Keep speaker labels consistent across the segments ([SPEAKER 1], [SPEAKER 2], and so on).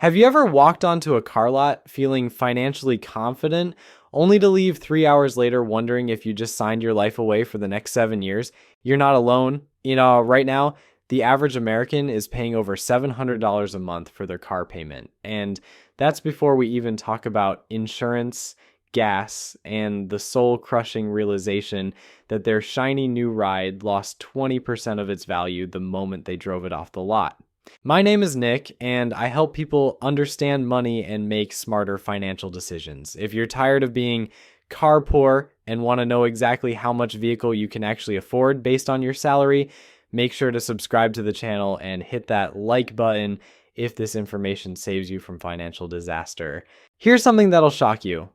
[SPEAKER 1] Have you ever walked onto a car lot feeling financially confident, only to leave 3 hours later wondering if you just signed your life away for the next 7 years? You're not alone. Right now, the average American is paying over $700 a month for their car payment. And that's before we even talk about insurance, gas, and the soul-crushing realization that their shiny new ride lost 20% of its value the moment they drove it off the lot. My name is Nick, and I help people understand money and make smarter financial decisions. If you're tired of being car poor and want to know exactly how much vehicle you can actually afford based on your salary, make sure to subscribe to the channel and hit that like button if this information saves you from financial disaster. Here's something that'll shock you.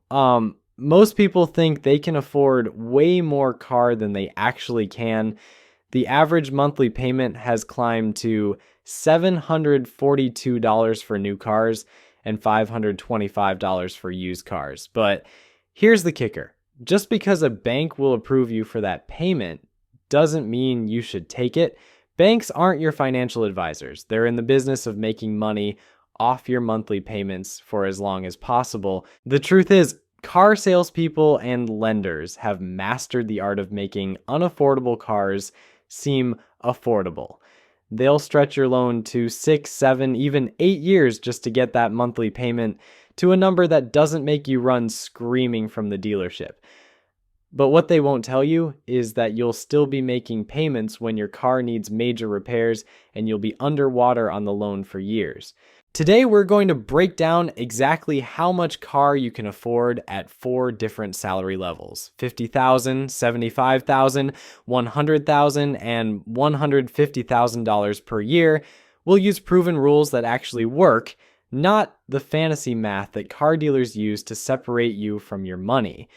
[SPEAKER 1] Most people think they can afford way more car than they actually can. The average monthly payment has climbed to $742 for new cars and $525 for used cars. But here's the kicker. Just because a bank will approve you for that payment doesn't mean you should take it. Banks aren't your financial advisors. They're in the business of making money off your monthly payments for as long as possible. The truth is, car salespeople and lenders have mastered the art of making unaffordable cars seem affordable. They'll stretch your loan to 6, 7, even 8 years just to get that monthly payment to a number that doesn't make you run screaming from the dealership. But what they won't tell you is that you'll still be making payments when your car needs major repairs and you'll be underwater on the loan for years. Today, we're going to break down exactly how much car you can afford at 4 different salary levels: $50,000, $75,000, $100,000, and $150,000 per year. We'll use proven rules that actually work, not the fantasy math that car dealers use to separate you from your money.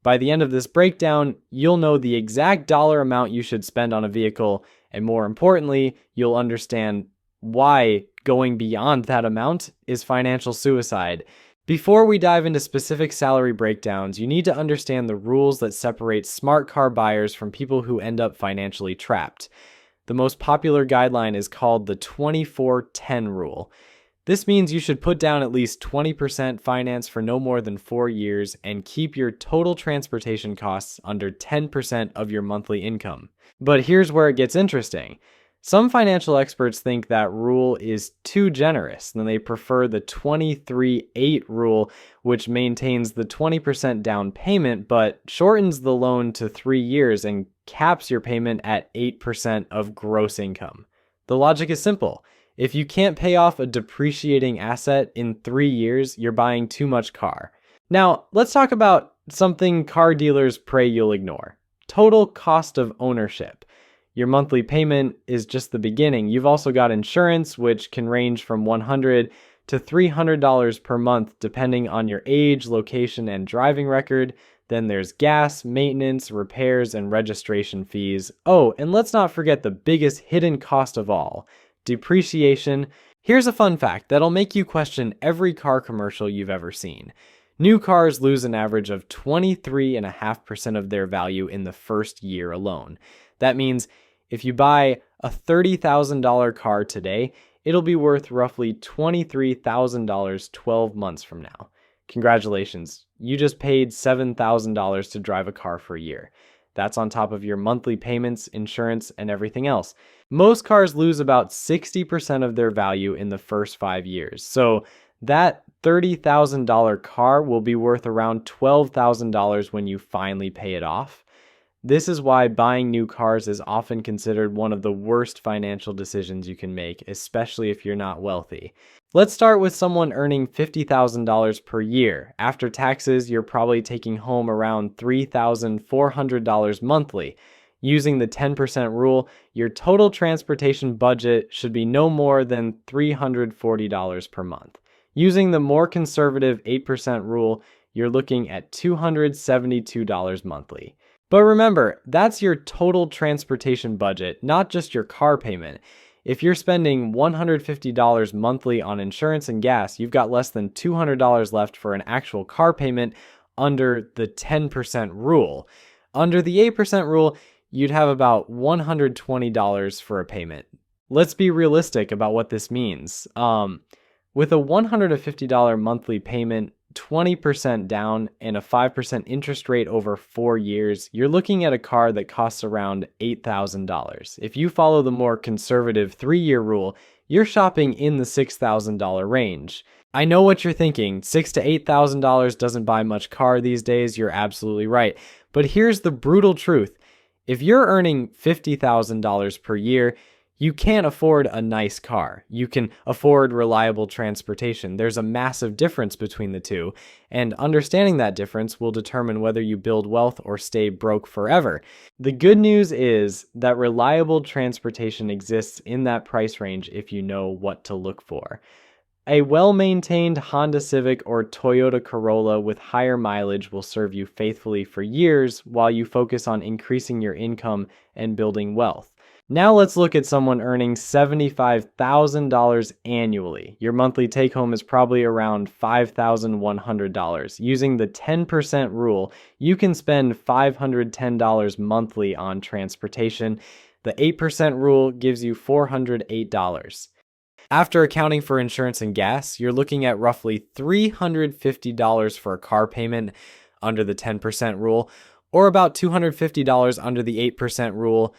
[SPEAKER 1] By the end of this breakdown, you'll know the exact dollar amount you should spend on a vehicle, and more importantly, you'll understand why going beyond that amount is financial suicide. Before we dive into specific salary breakdowns, you need to understand the rules that separate smart car buyers from people who end up financially trapped. The most popular guideline is called the 24-10 rule. This means you should put down at least 20% finance for no more than 4 years and keep your total transportation costs under 10% of your monthly income. But here's where it gets interesting. Some financial experts think that rule is too generous, and they prefer the 23-8 rule, which maintains the 20% down payment but shortens the loan to 3 years and caps your payment at 8% of gross income. The logic is simple. If you can't pay off a depreciating asset in 3 years, you're buying too much car. Now, let's talk about something car dealers pray you'll ignore: total cost of ownership. Your monthly payment is just the beginning. You've also got insurance, which can range from $100 to $300 per month, depending on your age, location, and driving record. Then there's gas, maintenance, repairs, and registration fees. Oh, and let's not forget the biggest hidden cost of all: depreciation. Here's a fun fact that'll make you question every car commercial you've ever seen. New cars lose an average of 23.5% of their value in the first year alone. That means if you buy a $30,000 car today, it'll be worth roughly $23,000 12 months from now. Congratulations, you just paid $7,000 to drive a car for a year. That's on top of your monthly payments, insurance, and everything else. Most cars lose about 60% of their value in the first 5 years. So that $30,000 car will be worth around $12,000 when you finally pay it off. This is why buying new cars is often considered one of the worst financial decisions you can make, especially if you're not wealthy. Let's start with someone earning $50,000 per year. After taxes, you're probably taking home around $3,400 monthly. Using the 10% rule, your total transportation budget should be no more than $340 per month. Using the more conservative 8% rule, you're looking at $272 monthly. But remember, that's your total transportation budget, not just your car payment. If you're spending $150 monthly on insurance and gas, you've got less than $200 left for an actual car payment under the 10% rule. Under the 8% rule, you'd have about $120 for a payment. Let's be realistic about what this means. With a $150 monthly payment, 20% down, and a 5% interest rate over 4 years, you're looking at a car that costs around $8,000. If you follow the more conservative 3-year rule, you're shopping in the $6,000 range. I know what you're thinking, $6,000 to $8,000 doesn't buy much car these days, you're absolutely right. But here's the brutal truth. If you're earning $50,000 per year, you can't afford a nice car. You can afford reliable transportation. There's a massive difference between the two, and understanding that difference will determine whether you build wealth or stay broke forever. The good news is that reliable transportation exists in that price range if you know what to look for. A well-maintained Honda Civic or Toyota Corolla with higher mileage will serve you faithfully for years while you focus on increasing your income and building wealth. Now let's look at someone earning $75,000 annually. Your monthly take-home is probably around $5,100. Using the 10% rule, you can spend $510 monthly on transportation. The 8% rule gives you $408. After accounting for insurance and gas, you're looking at roughly $350 for a car payment under the 10% rule, or about $250 under the 8% rule.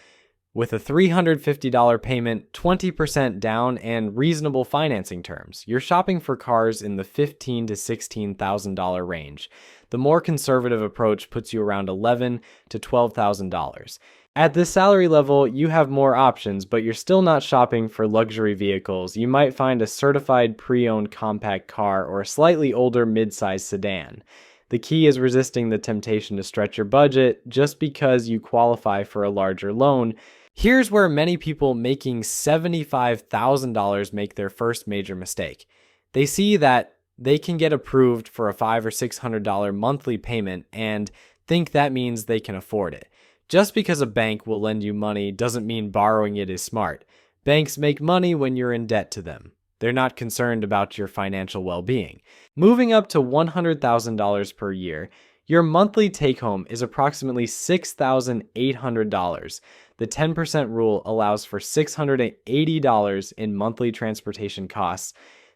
[SPEAKER 1] With a $350 payment, 20% down, and reasonable financing terms, you're shopping for cars in the $15,000 to $16,000 range. The more conservative approach puts you around $11,000 to $12,000. At this salary level, you have more options, but you're still not shopping for luxury vehicles. You might find a certified pre-owned compact car or a slightly older mid-size sedan. The key is resisting the temptation to stretch your budget just because you qualify for a larger loan. Here's where many people making $75,000 make their first major mistake. They see that they can get approved for a $500 or $600 monthly payment and think that means they can afford it. Just because a bank will lend you money doesn't mean borrowing it is smart. Banks make money when you're in debt to them. They're not concerned about your financial well-being. Moving up to $100,000 per year, your monthly take-home is approximately $6,800. The 10% rule allows for $680 in monthly transportation costs.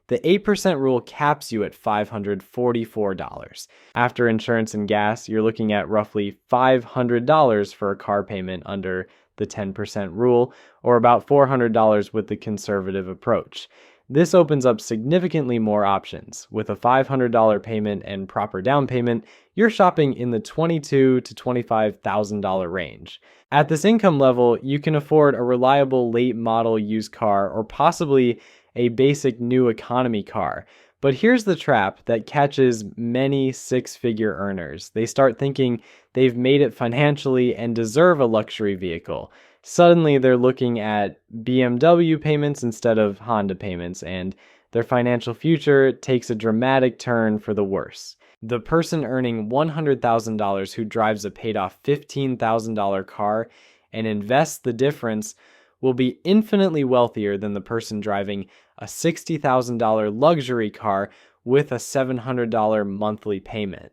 [SPEAKER 1] The 8% rule caps you at $544. After insurance and gas, you're looking at roughly $500 for a car payment under the 10% rule, or about $400 with the conservative approach. This opens up significantly more options. With a $500 payment and proper down payment, you're shopping in the $22,000 to $25,000 range. At this income level, you can afford a reliable late model used car or possibly a basic new economy car. But here's the trap that catches many six-figure earners. They start thinking they've made it financially and deserve a luxury vehicle. Suddenly they're looking at BMW payments instead of Honda payments, and their financial future takes a dramatic turn for the worse. The person earning $100,000 who drives a paid-off $15,000 car and invests the difference will be infinitely wealthier than the person driving a $60,000 luxury car with a $700 monthly payment.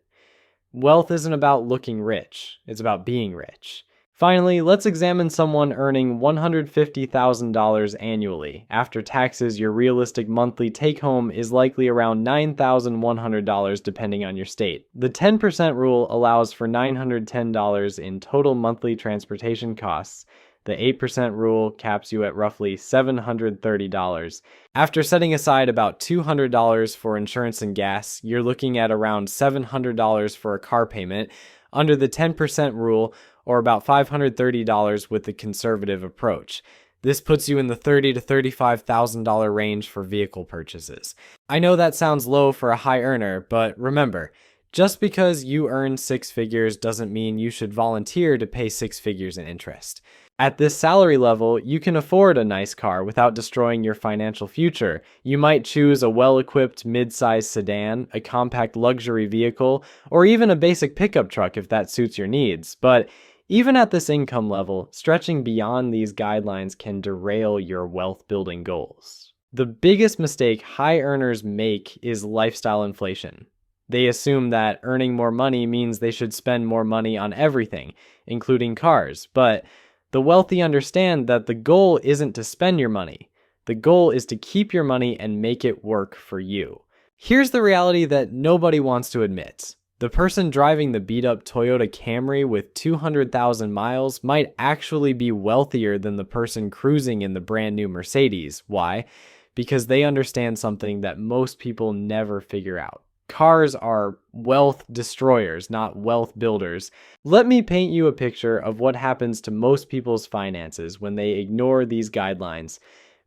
[SPEAKER 1] Wealth isn't about looking rich, it's about being rich. Finally, let's examine someone earning $150,000 annually. After taxes, your realistic monthly take-home is likely around $9,100 depending on your state. The 10% rule allows for $910 in total monthly transportation costs. The 8% rule caps you at roughly $730. After setting aside about $200 for insurance and gas, you're looking at around $700 for a car payment under the 10% rule, or about $530 with the conservative approach. This puts you in the $30,000 to $35,000 range for vehicle purchases. I know that sounds low for a high earner, but remember, just because you earn six figures doesn't mean you should volunteer to pay six figures in interest. At this salary level, you can afford a nice car without destroying your financial future. You might choose a well-equipped mid-size sedan, a compact luxury vehicle, or even a basic pickup truck if that suits your needs. But even at this income level, stretching beyond these guidelines can derail your wealth-building goals. The biggest mistake high earners make is lifestyle inflation. They assume that earning more money means they should spend more money on everything, including cars. But the wealthy understand that the goal isn't to spend your money. The goal is to keep your money and make it work for you. Here's the reality that nobody wants to admit. The person driving the beat-up Toyota Camry with 200,000 miles might actually be wealthier than the person cruising in the brand new Mercedes. Why? Because they understand something that most people never figure out. Cars are wealth destroyers, not wealth builders. Let me paint you a picture of what happens to most people's finances when they ignore these guidelines.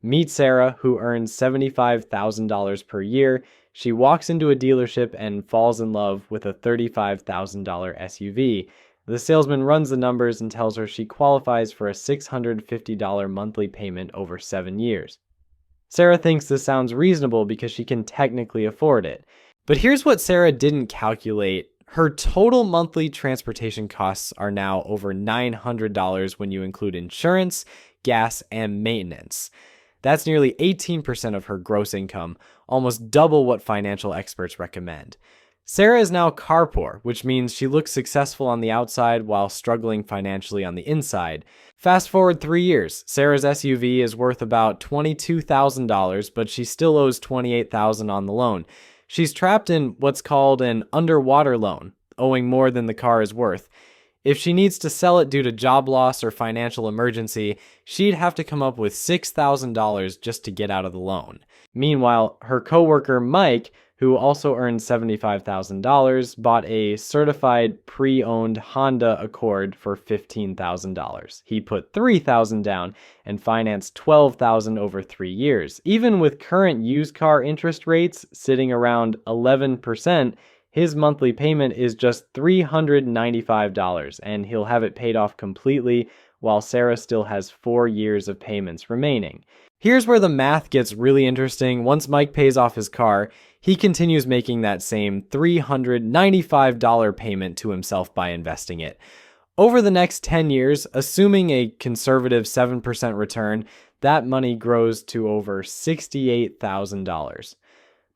[SPEAKER 1] Meet Sarah, who earns $75,000 per year. She walks into a dealership and falls in love with a $35,000 SUV. The salesman runs the numbers and tells her she qualifies for a $650 monthly payment over 7 years. Sarah thinks this sounds reasonable because she can technically afford it. But here's what Sarah didn't calculate. Her total monthly transportation costs are now over $900 when you include insurance, gas, and maintenance. That's nearly 18% of her gross income, almost double what financial experts recommend. Sarah is now car poor, which means she looks successful on the outside while struggling financially on the inside. Fast forward 3 years, Sarah's SUV is worth about $22,000, but she still owes $28,000 on the loan. She's trapped in what's called an underwater loan, owing more than the car is worth. If she needs to sell it due to job loss or financial emergency, she'd have to come up with $6,000 just to get out of the loan. Meanwhile, her coworker Mike, who also earns $75,000, bought a certified pre-owned Honda Accord for $15,000. He put $3,000 down and financed $12,000 over 3 years. Even with current used car interest rates sitting around 11%, his monthly payment is just $395, and he'll have it paid off completely while Sarah still has 4 years of payments remaining. Here's where the math gets really interesting. Once Mike pays off his car, he continues making that same $395 payment to himself by investing it. Over the next 10 years, assuming a conservative 7% return, that money grows to over $68,000.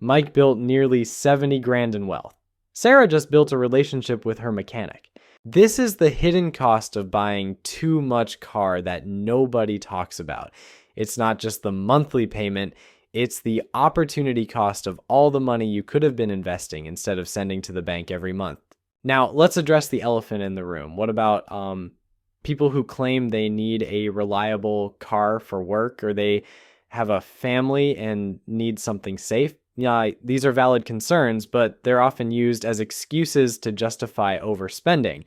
[SPEAKER 1] Mike built nearly 70 grand in wealth. Sarah just built a relationship with her mechanic. This is the hidden cost of buying too much car that nobody talks about. It's not just the monthly payment, it's the opportunity cost of all the money you could have been investing instead of sending to the bank every month. Now, let's address the elephant in the room. What about people who claim they need a reliable car for work, or they have a family and need something safe? Yeah, these are valid concerns, but they're often used as excuses to justify overspending.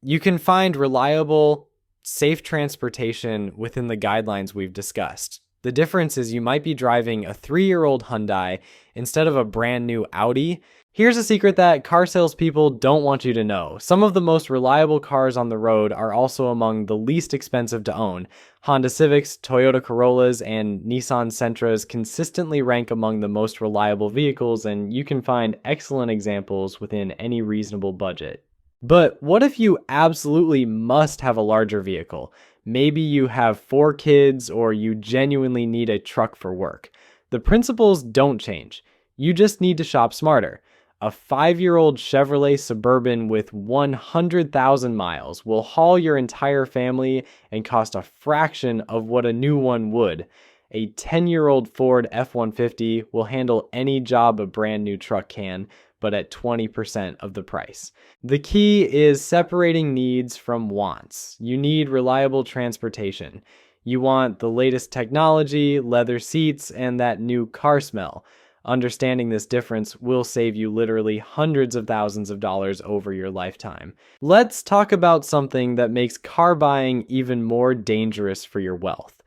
[SPEAKER 1] You can find reliable, safe transportation within the guidelines we've discussed. The difference is you might be driving a 3-year-old Hyundai instead of a brand new Audi. Here's a secret that car salespeople don't want you to know. Some of the most reliable cars on the road are also among the least expensive to own. Honda Civics, Toyota Corollas, and Nissan Sentras consistently rank among the most reliable vehicles, and you can find excellent examples within any reasonable budget. But what if you absolutely must have a larger vehicle? Maybe you have 4 kids, or you genuinely need a truck for work. The principles don't change. You just need to shop smarter. A 5-year-old Chevrolet Suburban with 100,000 miles will haul your entire family and cost a fraction of what a new one would. A 10-year-old Ford F-150 will handle any job a brand new truck can, but at 20% of the price. The key is separating needs from wants. You need reliable transportation. You want the latest technology, leather seats, and that new car smell. Understanding this difference will save you literally hundreds of thousands of dollars over your lifetime. Let's talk about something that makes car buying even more dangerous for your wealth.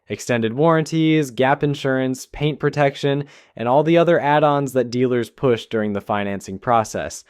[SPEAKER 1] Extended warranties, gap insurance, paint protection, and all the other add-ons that dealers push during the financing process.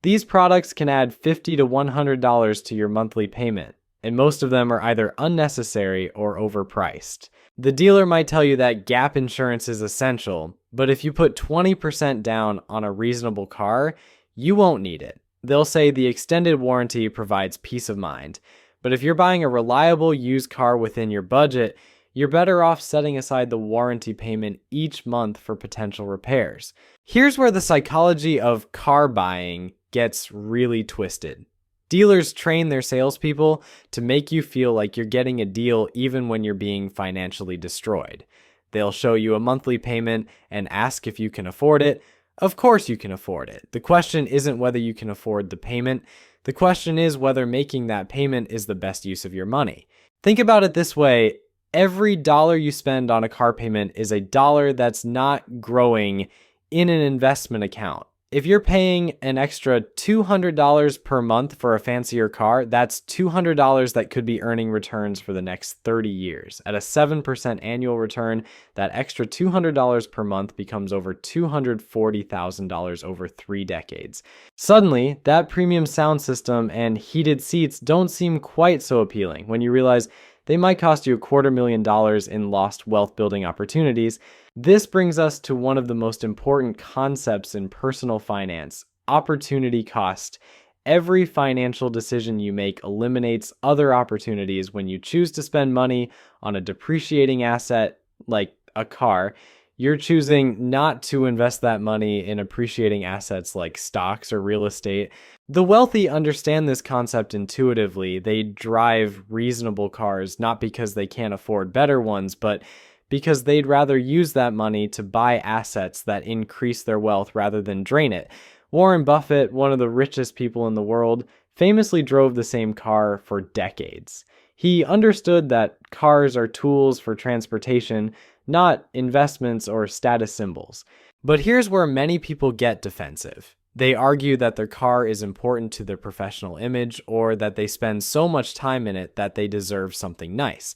[SPEAKER 1] These products can add $50 to $100 to your monthly payment, and most of them are either unnecessary or overpriced. The dealer might tell you that gap insurance is essential, but if you put 20% down on a reasonable car, you won't need it. They'll say the extended warranty provides peace of mind. But if you're buying a reliable used car within your budget, you're better off setting aside the warranty payment each month for potential repairs. Here's where the psychology of car buying gets really twisted. Dealers train their salespeople to make you feel like you're getting a deal even when you're being financially destroyed. They'll show you a monthly payment and ask if you can afford it. Of course you can afford it. The question isn't whether you can afford the payment. The question is whether making that payment is the best use of your money. Think about it this way. Every dollar you spend on a car payment is a dollar that's not growing in an investment account. If you're paying an extra $200 per month for a fancier car, that's $200 that could be earning returns for the next 30 years. At a 7% annual return, that extra $200 per month becomes over $240,000 over 3 decades. Suddenly, that premium sound system and heated seats don't seem quite so appealing when you realize they might cost you $250,000 in lost wealth building opportunities. This brings us to one of the most important concepts in personal finance: opportunity cost. Every financial decision you make eliminates other opportunities. When you choose to spend money on a depreciating asset like a car, you're choosing not to invest that money in appreciating assets like stocks or real estate. The wealthy understand this concept intuitively. They drive reasonable cars not because they can't afford better ones, but because they'd rather use that money to buy assets that increase their wealth rather than drain it. Warren Buffett, one of the richest people in the world, famously drove the same car for decades. He understood that cars are tools for transportation, not investments or status symbols. But here's where many people get defensive. They argue that their car is important to their professional image, or that they spend so much time in it that they deserve something nice.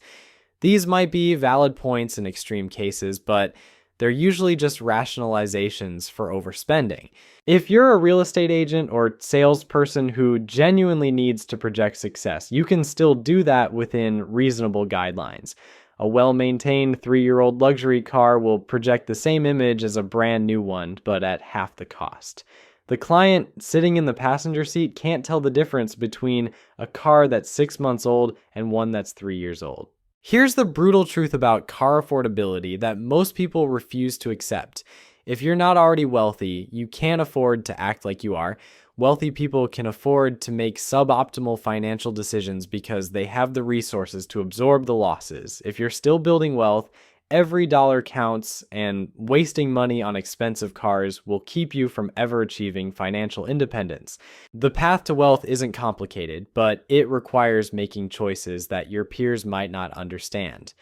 [SPEAKER 1] These might be valid points in extreme cases, but they're usually just rationalizations for overspending. If you're a real estate agent or salesperson who genuinely needs to project success, you can still do that within reasonable guidelines. A well-maintained 3-year-old luxury car will project the same image as a brand new one, but at half the cost. The client sitting in the passenger seat can't tell the difference between a car that's 6 months old and one that's 3 years old. Here's the brutal truth about car affordability that most people refuse to accept. If you're not already wealthy, you can't afford to act like you are. Wealthy people can afford to make suboptimal financial decisions because they have the resources to absorb the losses. If you're still building wealth, every dollar counts, and wasting money on expensive cars will keep you from ever achieving financial independence. The path to wealth isn't complicated, but it requires making choices that your peers might not understand.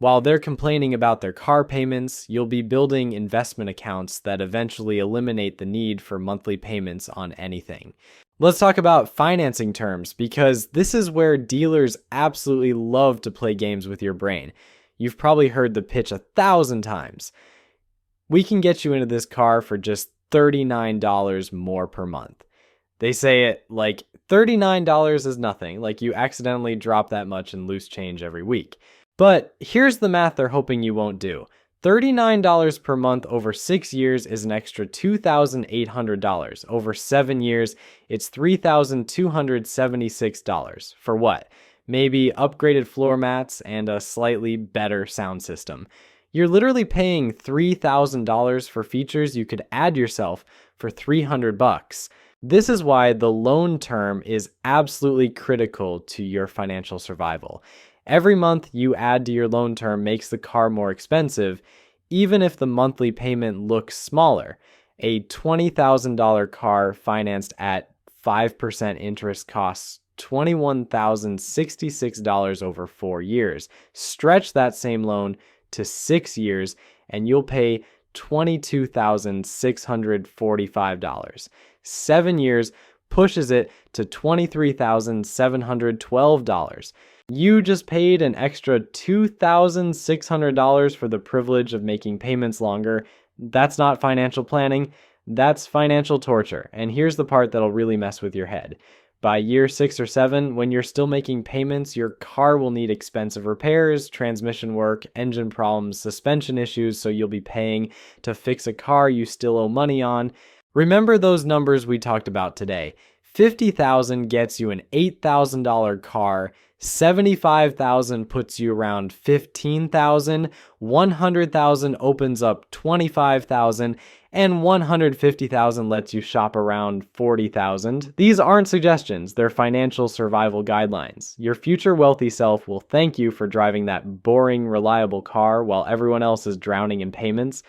[SPEAKER 1] While they're complaining about their car payments, you'll be building investment accounts that eventually eliminate the need for monthly payments on anything. Let's talk about financing terms, because this is where dealers absolutely love to play games with your brain. You've probably heard the pitch 1,000 times. We can get you into this car for just $39 more per month. They say it like $39 is nothing, like you accidentally drop that much in loose change every week. But here's the math they're hoping you won't do. $39 per month over 6 years is an extra $2,800. Over 7 years, it's $3,276. For what? Maybe upgraded floor mats and a slightly better sound system. You're literally paying $3,000 for features you could add yourself for $300. This is why the loan term is absolutely critical to your financial survival. Every month you add to your loan term makes the car more expensive, even if the monthly payment looks smaller. A $20,000 car financed at 5% interest costs $21,066 over 4 years. Stretch that same loan to 6 years and you'll pay $22,645. 7 years pushes it to $23,712. You just paid an extra $2,600 for the privilege of making payments longer. That's not financial planning. That's financial torture. And here's the part that'll really mess with your head. By year 6 or 7, when you're still making payments, your car will need expensive repairs, transmission work, engine problems, suspension issues, so you'll be paying to fix a car you still owe money on. Remember those numbers we talked about today. $50,000 gets you an $8,000 car, $75,000 puts you around $15,000, $100,000 opens up $25,000, and 150,000 lets you shop around 40,000. These aren't suggestions, they're financial survival guidelines. Your future wealthy self will thank you for driving that boring, reliable car while everyone else is drowning in payments.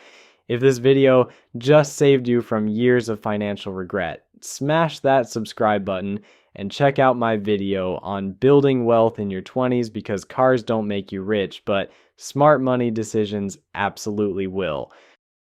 [SPEAKER 1] If this video just saved you from years of financial regret, smash that subscribe button and check out my video on building wealth in your 20s, because cars don't make you rich, but smart money decisions absolutely will.